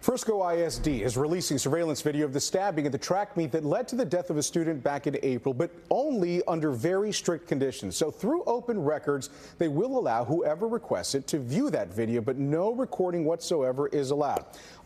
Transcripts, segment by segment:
Frisco ISD is releasing surveillance video of the stabbing at the track meet that led to the death of a student back in April, but only under very strict conditions. So through open records, they will allow whoever requests it to view that video, but no recording whatsoever is allowed.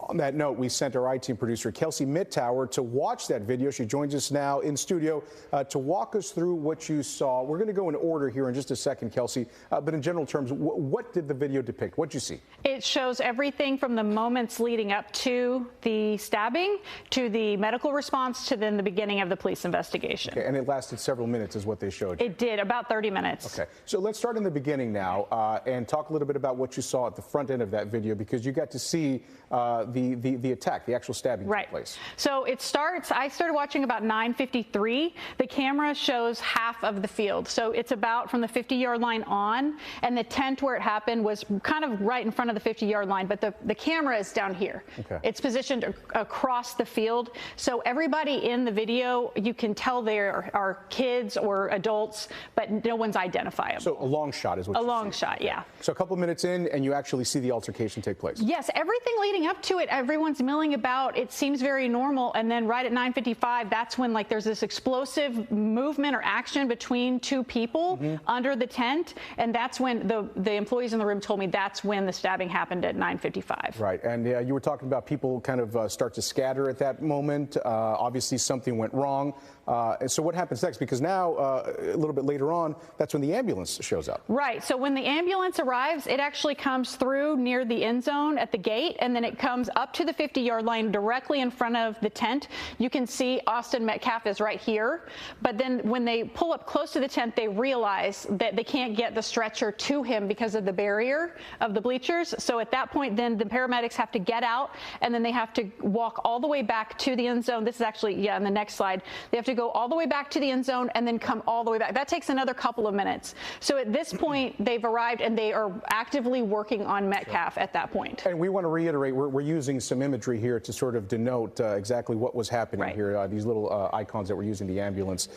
On that note, we sent our IT producer Austin Metcalf to watch that video. She joins us now in studio to walk us through what you saw. We're going to go in order here in just a second, Kelsey, but in general terms, what did the video depict? What did you see? It shows everything from the moments leading up to the stabbing, to the medical response, to then the beginning of the police investigation. Okay, and it lasted several minutes is what they showed you. It did, about 30 minutes. Okay, so let's start in the beginning now and talk a little bit about what you saw at the front end of that video, because you got to see the attack, the actual stabbing took place. So it starts, I started watching about 9:53. The camera shows half of the field. So it's about from the 50-yard line on, and the tent where it happened was kind of right in front of the 50-yard line, but the camera is down here. Okay. It's positioned across the field. So everybody in the video, you can tell they are kids or adults, but no one's identifiable. So a long shot is what you see. A long shot, yeah. So a couple minutes in, and you actually see the altercation take place. Yes, everything leading up to it, everyone's milling about. It seems very normal, and then right at 9:55, that's when there's this explosive movement or action between two people under the tent, and that's when the employees in the room told me that's when the stabbing happened at 9:55. Right, and you were talking about people kind of start to scatter at that moment. Obviously, something went wrong. And so what happens next? Because now, a little bit later on, that's when the ambulance shows up. Right. So when the ambulance arrives, it actually comes through near the end zone at the gate, and then it comes up to the 50-yard line directly in front of the tent. You can see Austin Metcalf is right here. But then when they pull up close to the tent, they realize that they can't get the stretcher to him because of the barrier of the bleachers. So at that point, then the paramedics have to get out, and then they have to walk all the way back to the end zone. This is actually, on the next slide. They have to go all the way back to the end zone and then come all the way back. That takes another couple of minutes. So at this point, they've arrived and they are actively working on Metcalf at that point. And we want to reiterate, we're using some imagery here to sort of denote exactly what was happening here, these little icons that were using the ambulance,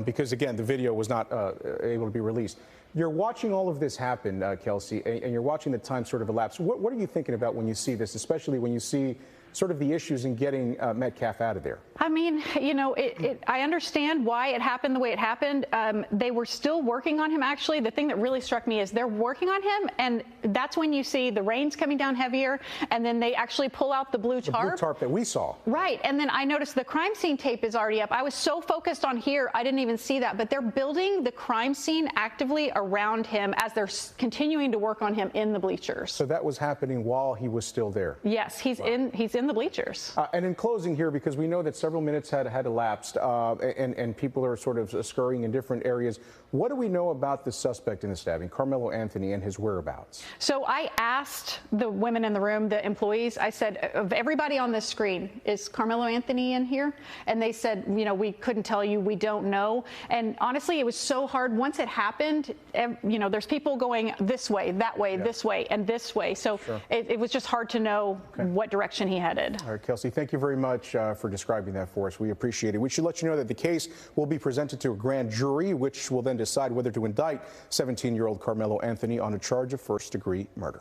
because again, the video was not able to be released. You're watching all of this happen, Kelsey, and you're watching the time sort of elapse. What are you thinking about when you see this, especially when you see sort of the issues in getting Metcalf out of there? I mean, I understand why it happened the way it happened. They were still working on him, actually. The thing that really struck me is they're working on him, and that's when you see the rain's coming down heavier, and then they actually pull out the blue tarp. The blue tarp that we saw. Right, and then I noticed the crime scene tape is already up. I was so focused on here, I didn't even see that, but they're building the crime scene actively around him as they're continuing to work on him in the bleachers. So that was happening while he was still there? Yes, he's in the bleachers. And in closing here, because we know that several minutes had elapsed and people are sort of scurrying in different areas, what do we know about the suspect in the stabbing, Carmelo Anthony, and his whereabouts? So I asked the women in the room, the employees, I said, of everybody on this screen, is Carmelo Anthony in here? And they said, we couldn't tell you, we don't know. And honestly, it was so hard. Once it happened, there's people going this way, that way, this way, and this way. So it was just hard to know what direction he headed. All right, Kelsey, thank you very much for describing that for us. We appreciate it. We should let you know that the case will be presented to a grand jury, which will then decide whether to indict 17-year-old Carmelo Anthony on a charge of first-degree murder.